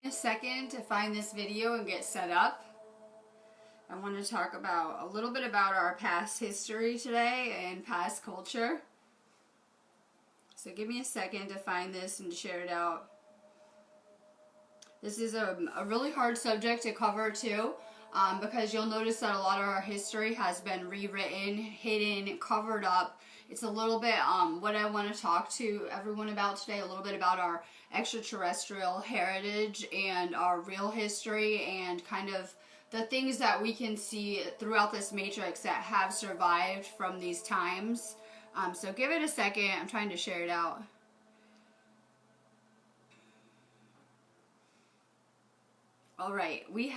A second to find this video and get set up. I want to talk about a little bit about our past history today and past culture. So give me a second to find this and to share it out. This is a really hard subject to cover too, because you'll notice that a lot of our history has been rewritten, hidden, covered up. It's a little bit what I want to talk to everyone about today, a little bit about our extraterrestrial heritage and our real history and kind of the things that we can see throughout this matrix that have survived from these times. So give it a second. I'm trying to share it out. All right, we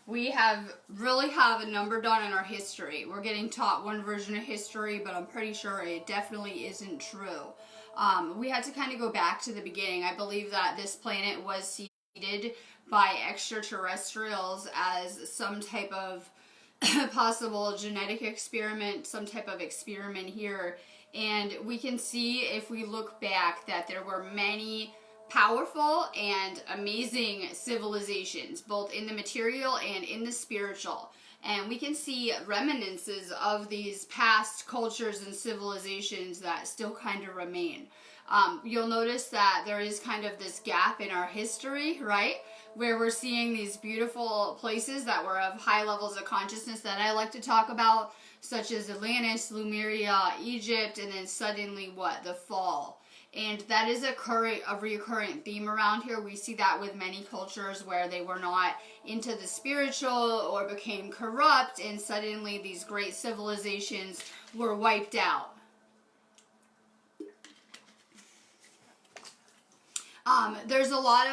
really have a number done in our history. We're getting taught one version of history, but I'm pretty sure it definitely isn't true. We had to kind of go back to the beginning. I believe that this planet was seeded by extraterrestrials as some type of possible genetic experiment, some type of experiment here. And we can see, if we look back, that there were many powerful and amazing civilizations, both in the material and in the spiritual. And we can see reminiscences of these past cultures and civilizations that still kind of remain. You'll notice that there is kind of this gap in our history, right? Where we're seeing these beautiful places that were of high levels of consciousness that I like to talk about, such as Atlantis, Lemuria, Egypt, and then suddenly what? The fall. And that is a recurrent theme around here. We see that with many cultures where they were not into the spiritual or became corrupt, and suddenly these great civilizations were wiped out. There's a lot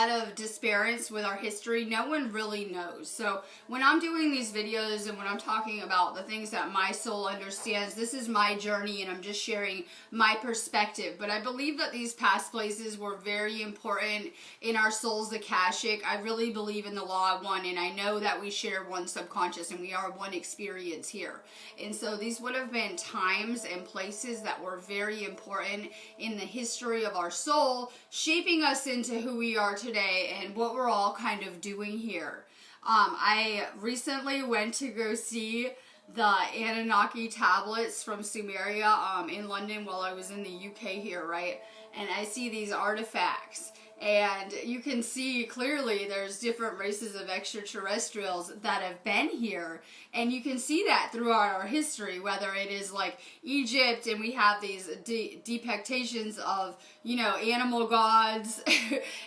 of disparity with our history. No one really knows. So when I'm doing these videos and when I'm talking about the things that my soul understands, this is my journey and I'm just sharing my perspective. But I believe that these past places were very important in our soul's Akashic. I really believe in the law of one, and I know that we share one subconscious and we are one experience here. And so these would have been times and places that were very important in the history of our soul, shaping us into who we are today and what we're all kind of doing here. I recently went to go see the Anunnaki tablets from Sumeria in London while I was in the UK here, right? And I see these artifacts, and you can see clearly there's different races of extraterrestrials that have been here, and you can see that throughout our history, whether it is like Egypt, and we have these depictions of, you know, animal gods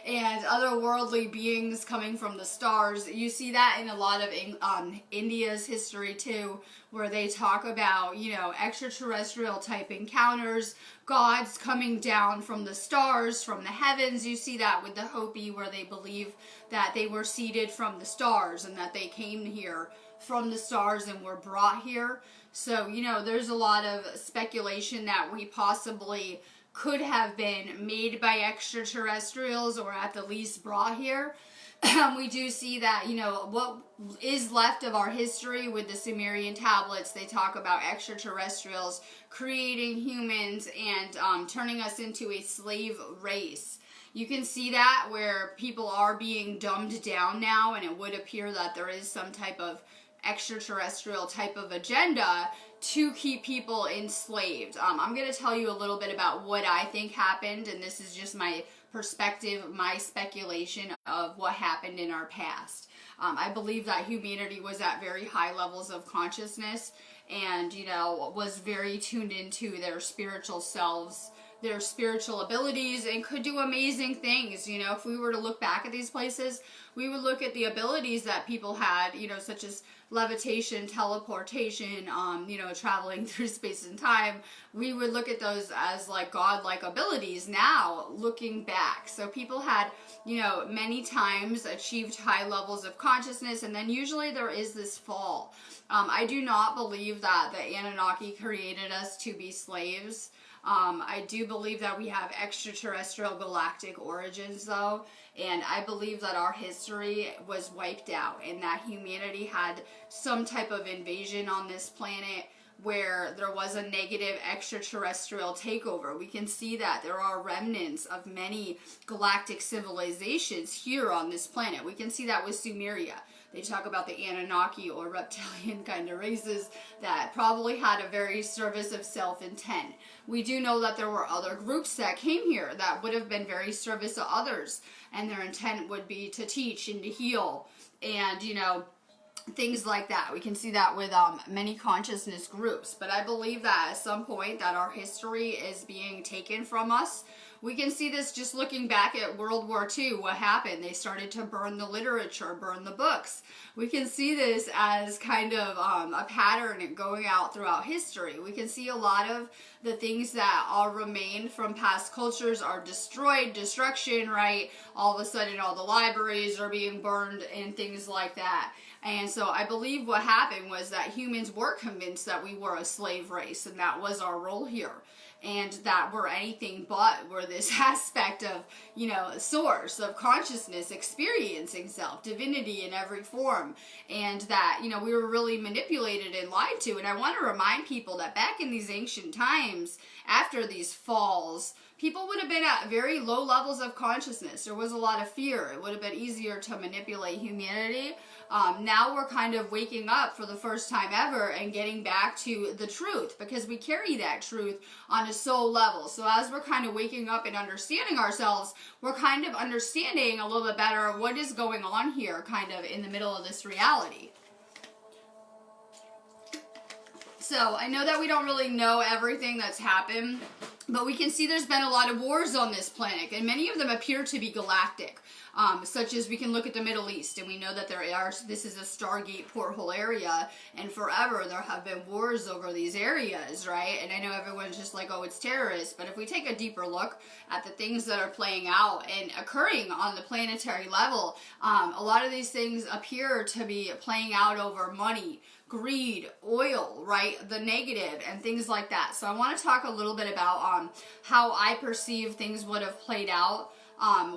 and otherworldly beings coming from the stars. You see that in a lot of India's history too, where they talk about, you know, extraterrestrial type encounters, gods coming down from the stars, from the heavens. You see that with the Hopi, where they believe that they were seeded from the stars and that they came here from the stars and were brought here. So, you know, there's a lot of speculation that we possibly could have been made by extraterrestrials, or at the least brought here. We do see that, you know, what is left of our history with the Sumerian tablets, they talk about extraterrestrials creating humans and turning us into a slave race. You can see that where people are being dumbed down now, and it would appear that there is some type of extraterrestrial type of agenda to keep people enslaved. I'm going to tell you a little bit about what I think happened, and this is just my perspective, my speculation of what happened in our past. I believe that humanity was at very high levels of consciousness and, you know, was very tuned into their spiritual selves, their spiritual abilities, and could do amazing things. You know, if we were to look back at these places, we would look at the abilities that people had, you know, such as levitation, teleportation, you know, traveling through space and time. We would look at those as like godlike abilities now, looking back. So people had, you know, many times achieved high levels of consciousness, and then usually there is this fall. I do not believe that the Anunnaki created us to be slaves. I do believe that we have extraterrestrial galactic origins though, and I believe that our history was wiped out and that humanity had some type of invasion on this planet where there was a negative extraterrestrial takeover. We can see that there are remnants of many galactic civilizations here on this planet. We can see that with Sumeria. They talk about the Anunnaki or reptilian kind of races that probably had a very service of self intent. We do know that there were other groups that came here that would have been very service to others, and their intent would be to teach and to heal and, you know, things like that. We can see that with many consciousness groups. But I believe that at some point that our history is being taken from us. We can see this just looking back at World War II. What happened? They started to burn the literature, burn the books. We can see this as kind of a pattern going out throughout history. We can see a lot of the things that are remained from past cultures are destroyed, destruction, right? All of a sudden all the libraries are being burned and things like that. And so I believe what happened was that humans were convinced that we were a slave race, and that was our role here. And that we're anything but, we're this aspect of, you know, source of consciousness, experiencing self, divinity in every form. And that, you know, we were really manipulated and lied to. And I want to remind people that back in these ancient times, after these falls, people would have been at very low levels of consciousness. There was a lot of fear. It would have been easier to manipulate humanity. Now we're kind of waking up for the first time ever and getting back to the truth, because we carry that truth on a soul level. So as we're kind of waking up and understanding ourselves, we're kind of understanding a little bit better what is going on here kind of in the middle of this reality. So I know that we don't really know everything that's happened, but we can see there's been a lot of wars on this planet, and many of them appear to be galactic. Such as we can look at the Middle East, and we know that this is a Stargate porthole area, and forever there have been wars over these areas, right? And I know everyone's just like, oh, it's terrorists, but if we take a deeper look at the things that are playing out and occurring on the planetary level, a lot of these things appear to be playing out over money, greed, oil, right? The negative and things like that. So I want to talk a little bit about how I perceive things would have played out.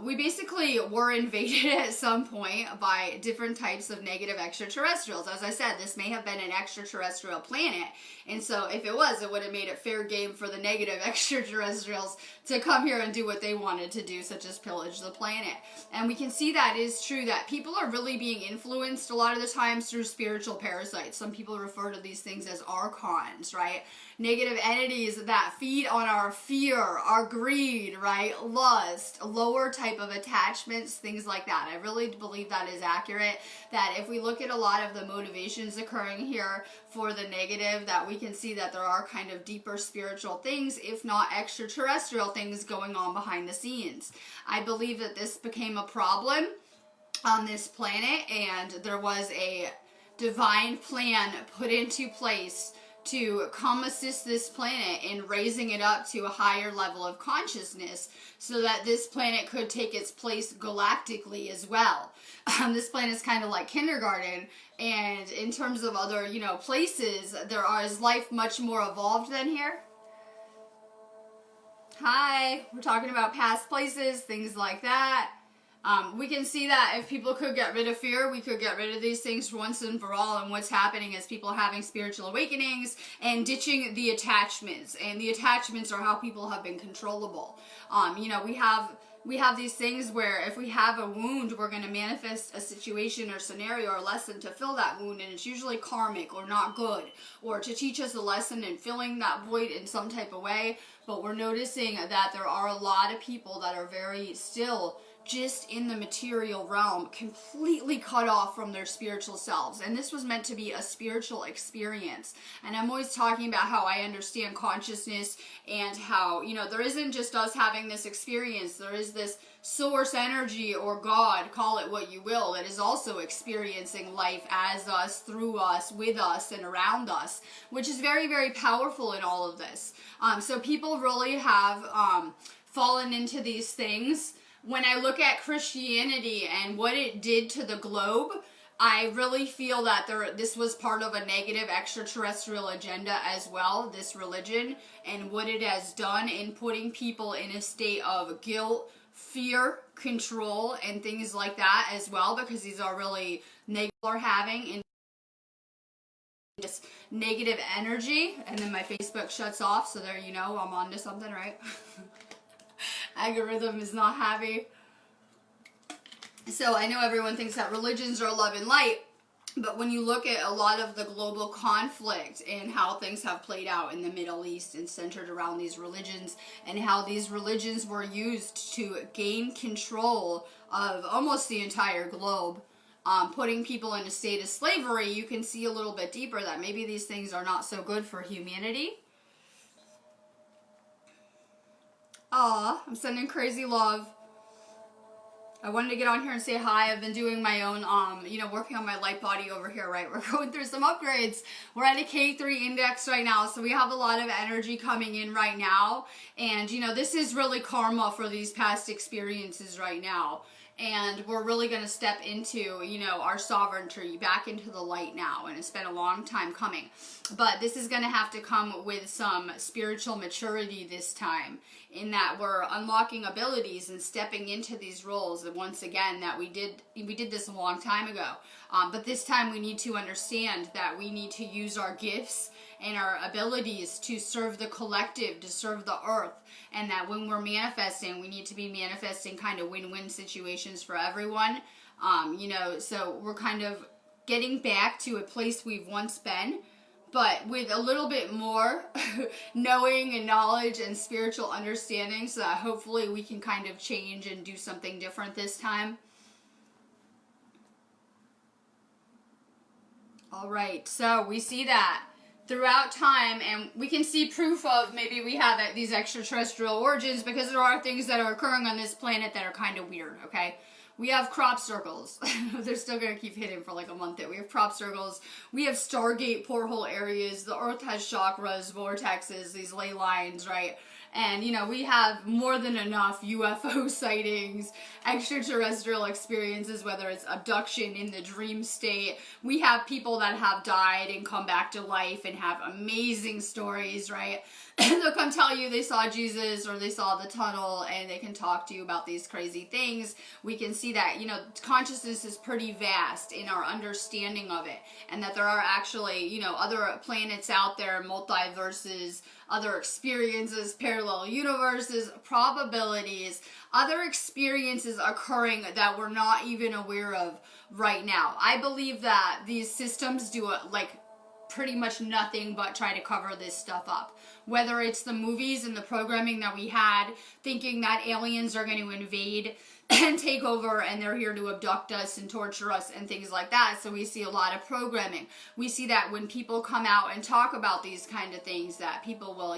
We basically were invaded at some point by different types of negative extraterrestrials. As I said, this may have been an extraterrestrial planet, and so if it was, it would have made it fair game for the negative extraterrestrials to come here and do what they wanted to do, such as pillage the planet. And we can see that is true, that people are really being influenced a lot of the times through spiritual parasites. Some people refer to these things as archons, right? Negative entities that feed on our fear, our greed, right? Lust, lower type of attachments, things like that. I really believe that is accurate, that if we look at a lot of the motivations occurring here for the negative, that we can see that there are kind of deeper spiritual things, if not extraterrestrial things going on behind the scenes. I believe that this became a problem on this planet, and there was a divine plan put into place to come assist this planet in raising it up to a higher level of consciousness so that this planet could take its place galactically as well. This planet is kind of like kindergarten, and in terms of other, you know, places, is life much more evolved than here? Hi, we're talking about past places, things like that. We can see that if people could get rid of fear, we could get rid of these things once and for all. And what's happening is people are having spiritual awakenings and ditching the attachments. And the attachments are how people have been controllable. You know, we have these things where if we have a wound, we're going to manifest a situation or scenario or lesson to fill that wound, and it's usually karmic or not good, or to teach us a lesson and filling that void in some type of way. But we're noticing that there are a lot of people that are very still just in the material realm, completely cut off from their spiritual selves. And this was meant to be a spiritual experience. And I'm always talking about how I understand consciousness, and how, you know, there isn't just us having this experience. There is this source energy, or God, call it what you will, that is also experiencing life as us, through us, with us, and around us, which is very, very powerful in all of this. So people really have fallen into these things. When I look at Christianity and what it did to the globe, I really feel that this was part of a negative extraterrestrial agenda as well, this religion, and what it has done in putting people in a state of guilt, fear, control, and things like that as well, because these are really negative are having in this negative energy, and then my Facebook shuts off, so there you know I'm on to something, right? Algorithm is not happy. So I know everyone thinks that religions are love and light, but when you look at a lot of the global conflict and how things have played out in the Middle East and centered around these religions, and how these religions were used to gain control of almost the entire globe, putting people in a state of slavery, you can see a little bit deeper that maybe these things are not so good for humanity. Aw, I'm sending crazy love. I wanted to get on here and say hi. I've been doing my own, working on my light body over here, right? We're going through some upgrades. We're at a K3 index right now, so we have a lot of energy coming in right now. And, this is really karma for these past experiences right now. And we're really going to step into, our sovereignty back into the light now. And it's been a long time coming. But this is going to have to come with some spiritual maturity this time, in that we're unlocking abilities and stepping into these roles. And once again, that we did this a long time ago. But this time we need to understand that we need to use our gifts and our abilities to serve the collective, to serve the earth. And that when we're manifesting, we need to be manifesting kind of win-win situations for everyone. So we're kind of getting back to a place we've once been, but with a little bit more knowing and knowledge and spiritual understanding, so that hopefully we can kind of change and do something different this time. All right, so we see that throughout time, and we can see proof of maybe we have these extraterrestrial origins, because there are things that are occurring on this planet that are kind of weird, okay? We have crop circles. They're still going to keep hitting for like a month. We have crop circles. We have Stargate porthole areas. The Earth has chakras, vortexes, these ley lines, right? And, we have more than enough UFO sightings, extraterrestrial experiences, whether it's abduction in the dream state. We have people that have died and come back to life and have amazing stories, right? They'll come tell you they saw Jesus or they saw the tunnel, and they can talk to you about these crazy things. We can see that, consciousness is pretty vast in our understanding of it, and that there are actually, other planets out there, multiverses, other experiences, parallel universes, probabilities, other experiences occurring that we're not even aware of right now. I believe that these systems do pretty much nothing but try to cover this stuff up. Whether it's the movies and the programming that we had, thinking that aliens are going to invade and take over, and they're here to abduct us and torture us and things like that. So we see a lot of programming. We see that when people come out and talk about these kind of things, that people will,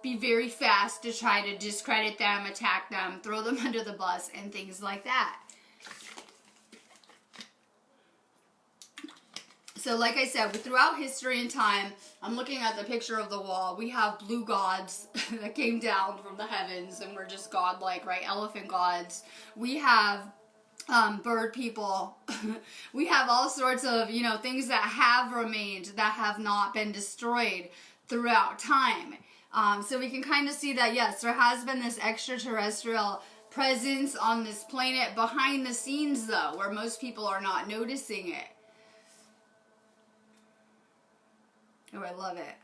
be very fast to try to discredit them, attack them, throw them under the bus, and things like that. So like I said, throughout history and time, I'm looking at the picture of the wall. We have blue gods that came down from the heavens and were just godlike, right? Elephant gods. We have bird people. We have all sorts of, things that have remained, that have not been destroyed throughout time. So we can kind of see that, yes, there has been this extraterrestrial presence on this planet behind the scenes, though, where most people are not noticing it. Oh, I love it.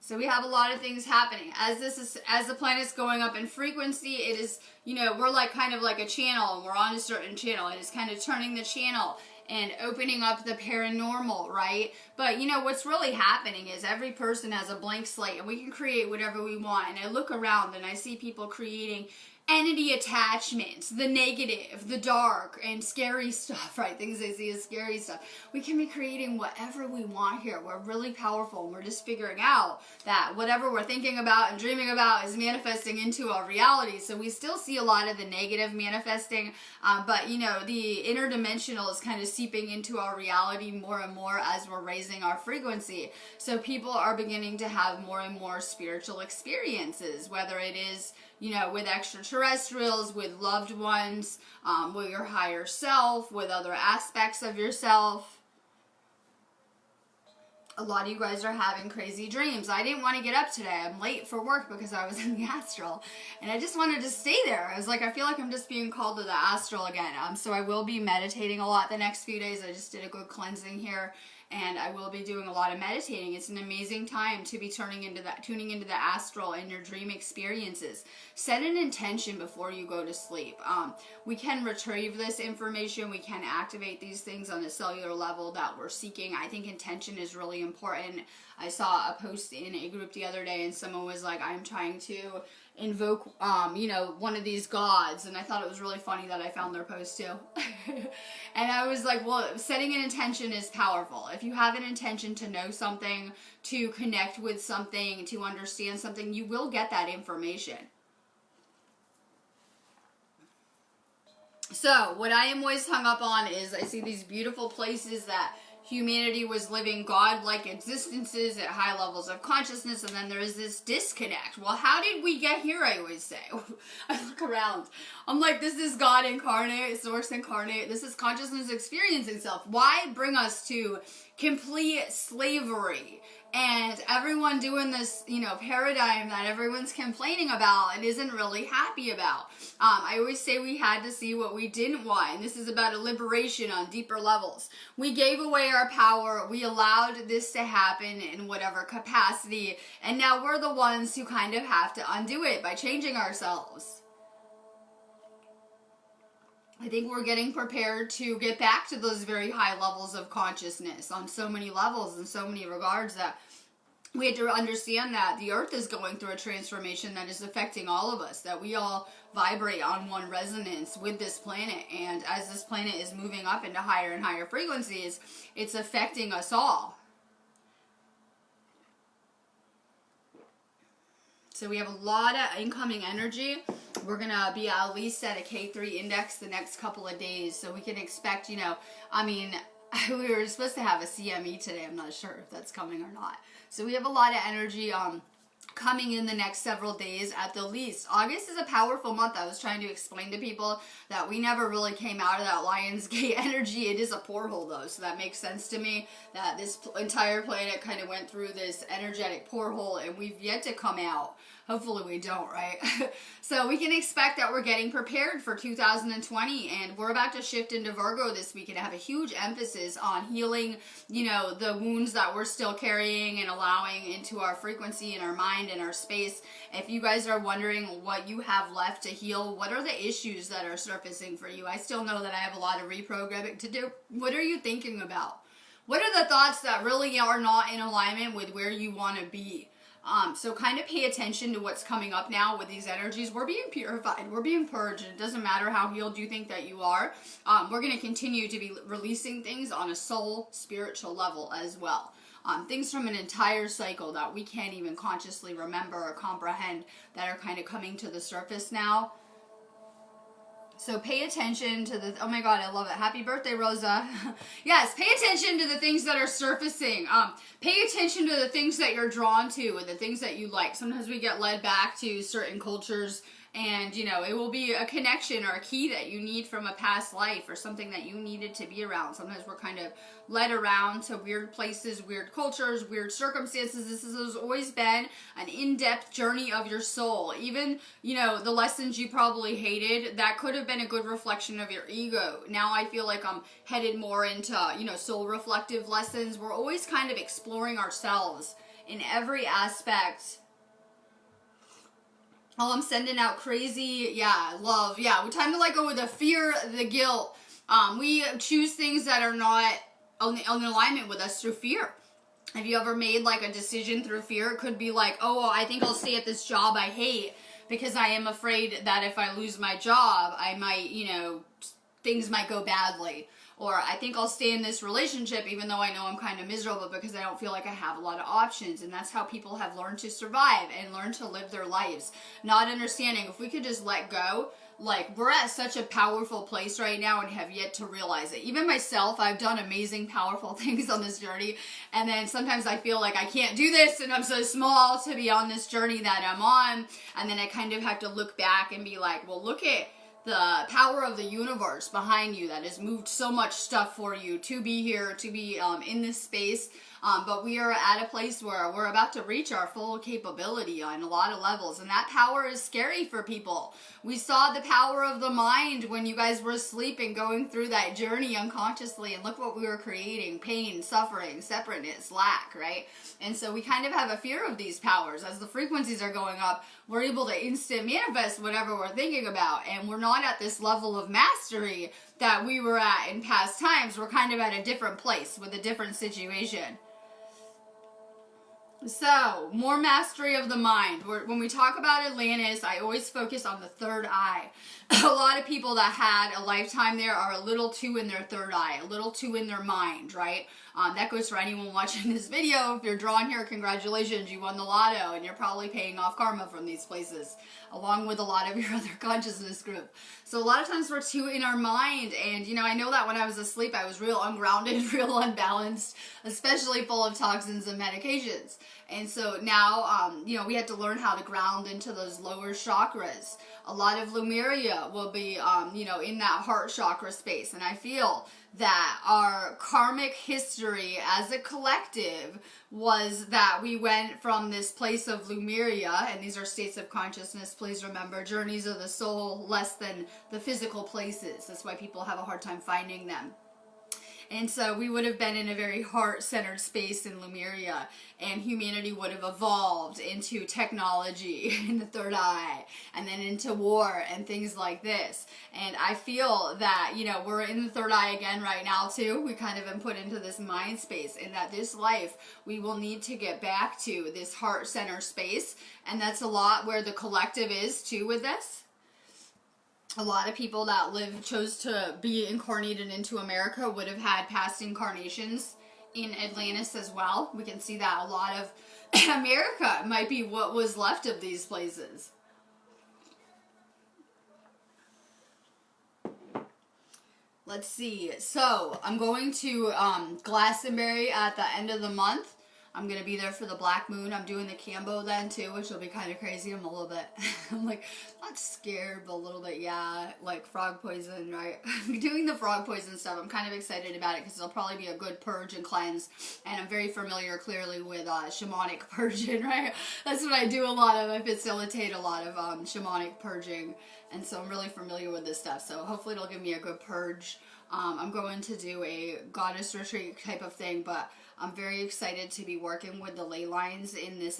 So we have a lot of things happening. As the planet's going up in frequency, it is, we're kind of like a channel, and we're on a certain channel. It is kind of turning the channel and opening up the paranormal, right? But, what's really happening is every person has a blank slate, and we can create whatever we want. And I look around and I see people creating entity attachments, the negative, the dark, and scary stuff, right? Things they see as scary stuff. We can be creating whatever we want here. We're really powerful, and we're just figuring out that whatever we're thinking about and dreaming about is manifesting into our reality. So we still see a lot of the negative manifesting, but the interdimensional is kind of seeping into our reality more and more as we're raising our frequency. So people are beginning to have more and more spiritual experiences, whether it is with extraterrestrials, with loved ones, with your higher self, with other aspects of yourself. A lot of you guys are having crazy dreams. I didn't want to get up today. I'm late for work because I was in the astral, and I just wanted to stay there. I was like, I feel like I'm just being called to the astral again. So I will be meditating a lot the next few days. I just did a good cleansing here, and I will be doing a lot of meditating. It's an amazing time to be tuning into the astral and your dream experiences. Set an intention before you go to sleep. We can retrieve this information. We can activate these things on a cellular level that we're seeking. I think intention is really important. I saw a post in a group the other day, and someone was like, I'm trying to invoke, one of these gods, and I thought it was really funny that I found their post too. And I was like, well, setting an intention is powerful. If you have an intention to know something, to connect with something, to understand something, you will get that information. So, what I am always hung up on is I see these beautiful places that humanity was living godlike existences at high levels of consciousness, and then there is this disconnect. Well, how did we get here, I always say. I look around. I'm like, this is God incarnate, Source incarnate. This is consciousness experiencing self. Why bring us to complete slavery? And everyone doing this, paradigm that everyone's complaining about and isn't really happy about. I always say we had to see what we didn't want. And this is about a liberation on deeper levels. We gave away our power. We allowed this to happen in whatever capacity. And now we're the ones who kind of have to undo it by changing ourselves. I think we're getting prepared to get back to those very high levels of consciousness on so many levels and so many regards that we had to understand that the earth is going through a transformation that is affecting all of us, that we all vibrate on one resonance with this planet. And as this planet is moving up into higher and higher frequencies, it's affecting us all. So we have a lot of incoming energy. We're going to be at least at a K3 index the next couple of days. So we can expect, we were supposed to have a CME today. I'm not sure if that's coming or not. So we have a lot of energy coming in the next several days at the least. August is a powerful month. I was trying to explain to people that we never really came out of that Lionsgate energy. It is a porthole though, so that makes sense to me that this entire planet kind of went through this energetic porthole and we've yet to come out. Hopefully we don't, right? So we can expect that we're getting prepared for 2020 and we're about to shift into Virgo this week and have a huge emphasis on healing, the wounds that we're still carrying and allowing into our frequency and our mind and our space. If you guys are wondering what you have left to heal, what are the issues that are surfacing for you? I still know that I have a lot of reprogramming to do. What are you thinking about? What are the thoughts that really are not in alignment with where you want to be? So kind of pay attention to what's coming up now with these energies. We're being purified. We're being purged. It doesn't matter how healed you think that you are. We're going to continue to be releasing things on a soul, spiritual level as well. Things from an entire cycle that we can't even consciously remember or comprehend that are kind of coming to the surface now. So pay attention to the, oh my God, I love it. Happy birthday, Rosa. Yes, pay attention to the things that are surfacing. Pay attention to the things that you're drawn to and the things that you like. Sometimes we get led back to certain cultures and, it will be a connection or a key that you need from a past life or something that you needed to be around. Sometimes we're kind of led around to weird places, weird cultures, weird circumstances. This has always been an in-depth journey of your soul. Even, the lessons you probably hated, that could have been a good reflection of your ego. Now I feel like I'm headed more into, soul reflective lessons. We're always kind of exploring ourselves in every aspect. Oh, I'm sending out crazy, love. Yeah, we're time to let go of the fear, the guilt. We choose things that are not in alignment with us through fear. Have you ever made like a decision through fear? It could be like, oh, I think I'll stay at this job I hate because I am afraid that if I lose my job, I might, things might go badly. Or I think I'll stay in this relationship even though I know I'm kind of miserable because I don't feel like I have a lot of options. And that's how people have learned to survive and learn to live their lives. Not understanding if we could just let go. Like, we're at such a powerful place right now and have yet to realize it. Even myself, I've done amazing, powerful things on this journey. And then sometimes I feel like I can't do this and I'm so small to be on this journey that I'm on. And then I kind of have to look back and be like, well, look at the power of the universe behind you that has moved so much stuff for you to be here, to be in this space. But we are at a place where we're about to reach our full capability on a lot of levels, and that power is scary for people. We saw the power of the mind when you guys were asleep and going through that journey unconsciously, and look what we were creating: pain, suffering, separateness, lack, right? And so we kind of have a fear of these powers. As the frequencies are going up, we're able to instant manifest whatever we're thinking about, and we're not at this level of mastery that we were at in past times. We're kind of at a different place with a different situation. So, more mastery of the mind. When we talk about Atlantis, I always focus on the third eye. A lot of people that had a lifetime there are a little too in their third eye, a little too in their mind, right? That goes for anyone watching this video. If you're drawn here, congratulations, you won the lotto, and you're probably paying off karma from these places, along with a lot of your other consciousness group. So a lot of times we're too in our mind, and I know that when I was asleep, I was real ungrounded, real unbalanced, especially full of toxins and medications. And so now, we had to learn how to ground into those lower chakras. A lot of Lemuria will be, in that heart chakra space. And I feel that our karmic history as a collective was that we went from this place of Lemuria, and these are states of consciousness, please remember, journeys of the soul, less than the physical places. That's why people have a hard time finding them. And so we would have been in a very heart-centered space in Lemuria, and humanity would have evolved into technology in the third eye, and then into war and things like this. And I feel that, we're in the third eye again right now too. We kind of been put into this mind space, and that this life, we will need to get back to this heart-centered space, and that's a lot where the collective is too with this. A lot of people that chose to be incarnated into America would have had past incarnations in Atlantis as well. We can see that a lot of America might be what was left of these places. Let's see. So, I'm going to Glastonbury at the end of the month. I'm going to be there for the Black Moon. I'm doing the Cambo then too, which will be kind of crazy. I'm a little bit, not scared, but a little bit, yeah, like frog poison, right? Doing the frog poison stuff, I'm kind of excited about it because it'll probably be a good purge and cleanse. And I'm very familiar, clearly, with shamanic purging, right? That's what I do a lot of. I facilitate a lot of shamanic purging. And so I'm really familiar with this stuff. So hopefully it'll give me a good purge. I'm going to do a goddess retreat type of thing, but I'm very excited to be working with the ley lines in these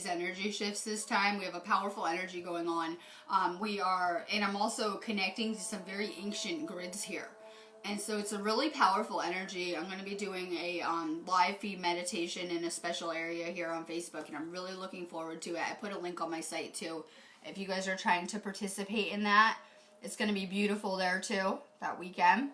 energy shifts this time. We have a powerful energy going on. And I'm also connecting to some very ancient grids here. And so it's a really powerful energy. I'm going to be doing a live feed meditation in a special area here on Facebook, and I'm really looking forward to it. I put a link on my site too. If you guys are trying to participate in that, it's going to be beautiful there too, that weekend.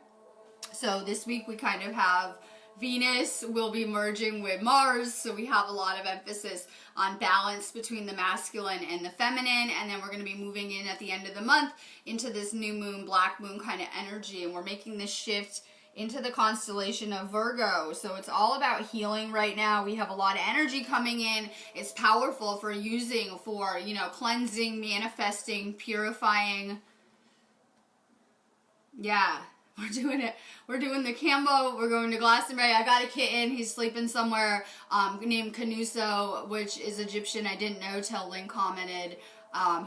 So this week we kind of have Venus will be merging with Mars, so we have a lot of emphasis on balance between the masculine and the feminine, and then we're going to be moving in at the end of the month into this new moon, black moon kind of energy, and we're making this shift into the constellation of Virgo. So it's all about healing right now. We have a lot of energy coming in. It's powerful for using for, cleansing, manifesting, purifying. Yeah. We're doing it. We're doing the Cambo. We're going to Glastonbury. I got a kitten. He's sleeping somewhere named Canuso, which is Egyptian. I didn't know till Lynn commented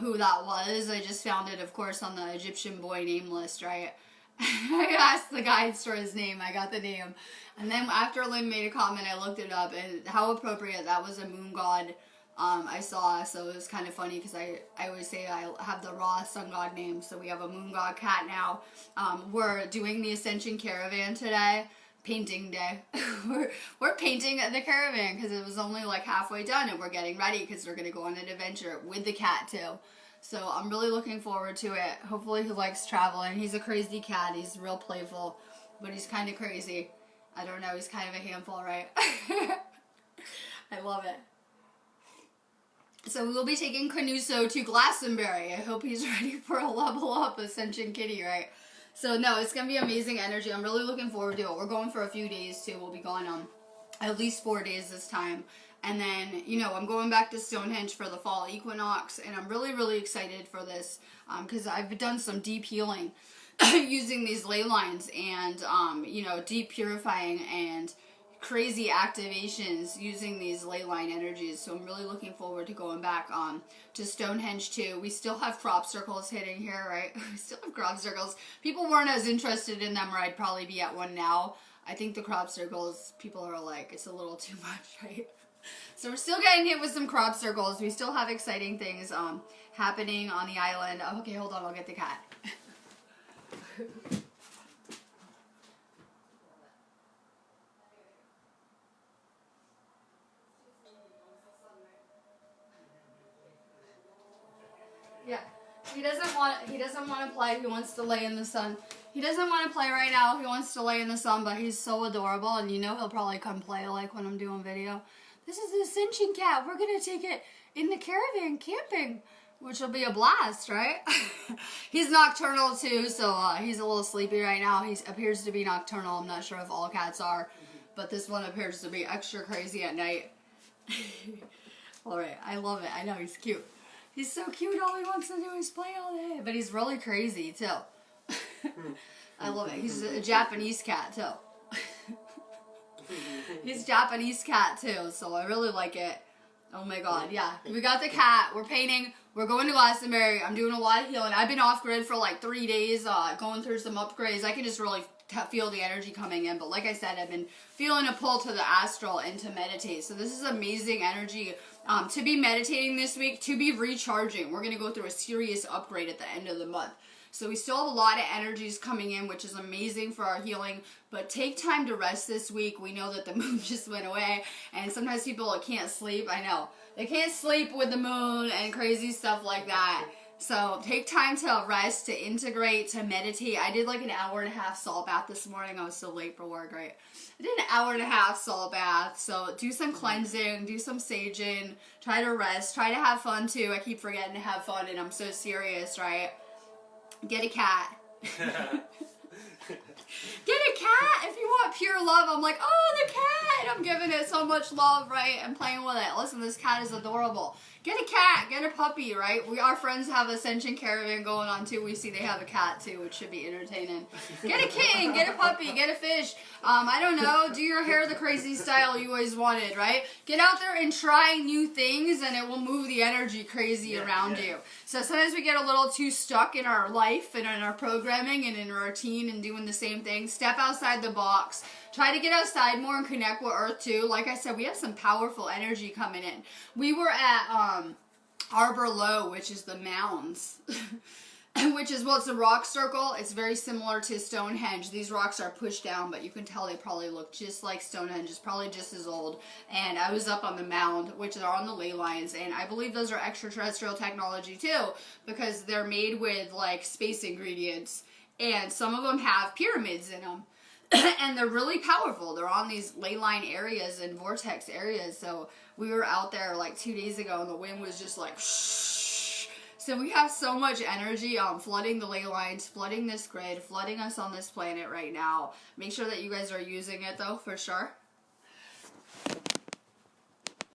who that was. I just found it, of course, on the Egyptian boy name list, right? I asked the guides for his name. I got the name. And then after Lynn made a comment, I looked it up, and how appropriate. That was a moon god I saw, so it was kind of funny because I always say I have the raw sun god name, so we have a moon god cat now. We're doing the Ascension Caravan today, painting day. we're painting the caravan because it was only like halfway done, and we're getting ready because we're going to go on an adventure with the cat too. So I'm really looking forward to it. Hopefully he likes traveling. He's a crazy cat. He's real playful, but he's kind of crazy. I don't know, he's kind of a handful, right? I love it. So we will be taking Canuso to Glastonbury. I hope he's ready for a level up Ascension Kitty, right? So no, it's going to be amazing energy. I'm really looking forward to it. We're going for a few days too. We'll be gone at least 4 days this time. And then, you know, I'm going back to Stonehenge for the fall equinox, and I'm really, really excited for this because I've done some deep healing using these ley lines and, you know, deep purifying and crazy activations using these ley line energies. So I'm really looking forward to going back to Stonehenge too. We still have crop circles hitting here, right? We still have crop circles. People weren't as interested in them, or I'd probably be at one now. I think the crop circles, people are like, it's a little too much, right? So we're still getting hit with some crop circles. We still have exciting things happening on the island. Oh, okay, hold on, I'll get the cat. Yeah, he doesn't want to play. He wants to lay in the sun. He doesn't want to play right now. He wants to lay in the sun, but he's so adorable, and you know he'll probably come play like when I'm doing video. This is the Ascension cat. We're gonna take it in the caravan camping, which will be a blast, right? He's nocturnal too, so he's a little sleepy right now. He appears to be nocturnal. I'm not sure if all cats are, but this one appears to be extra crazy at night. All right, I love it. I know he's cute. He's so cute. All he wants to do is play all day. But he's really crazy, too. I love it. He's a Japanese cat, too. He's a Japanese cat, too. So I really like it. Oh, my God. Yeah. We got the cat. We're painting. We're going to Glastonbury. I'm doing a lot of healing. I've been off-grid for like 3 days, going through some upgrades. I can just really feel the energy coming in. But like I said, I've been feeling a pull to the astral and to meditate. So this is amazing energy to be meditating this week, to be recharging. We're going to go through a serious upgrade at the end of the month. So we still have a lot of energies coming in, which is amazing for our healing. But take time to rest this week. We know that the moon just went away. And sometimes people can't sleep. I know. They can't sleep with the moon and crazy stuff like that. So take time to rest, to integrate, to meditate. I did like an 1.5-hour salt bath this morning. I was so late for work, right? I did an 1.5-hour salt bath. So do some cleansing, do some saging, try to rest, try to have fun too. I keep forgetting to have fun and I'm so serious, right? Get a cat. Get a cat if you want pure love. I'm like, oh, the cat. I'm giving it so much love, right? I'm playing with it. Listen, this cat is adorable. Get a cat. Get a puppy, right? Our friends have Ascension Caravan going on, too. We see they have a cat, too, which should be entertaining. Get a kitten. Get a puppy. Get a fish. I don't know. Do your hair the crazy style you always wanted, right? Get out there and try new things, and it will move the energy crazy around you. So sometimes we get a little too stuck in our life and in our programming and in our routine and doing the same thing. Step outside the box. Try to get outside more and connect with Earth too. Like I said, we have some powerful energy coming in. We were at Arbor Low, which is the mounds, which is, well, it's a rock circle. It's very similar to Stonehenge. These rocks are pushed down, but you can tell they probably look just like Stonehenge. It's probably just as old. And I was up on the mound, which are on the ley lines, and I believe those are extraterrestrial technology too, because they're made with like space ingredients, and some of them have pyramids in them. And they're really powerful. They're on these ley line areas and vortex areas. So we were out there like 2 days ago and the wind was just like shh. So we have so much energy flooding the ley lines, flooding this grid, flooding us on this planet right now. Make sure that you guys are using it though, for sure.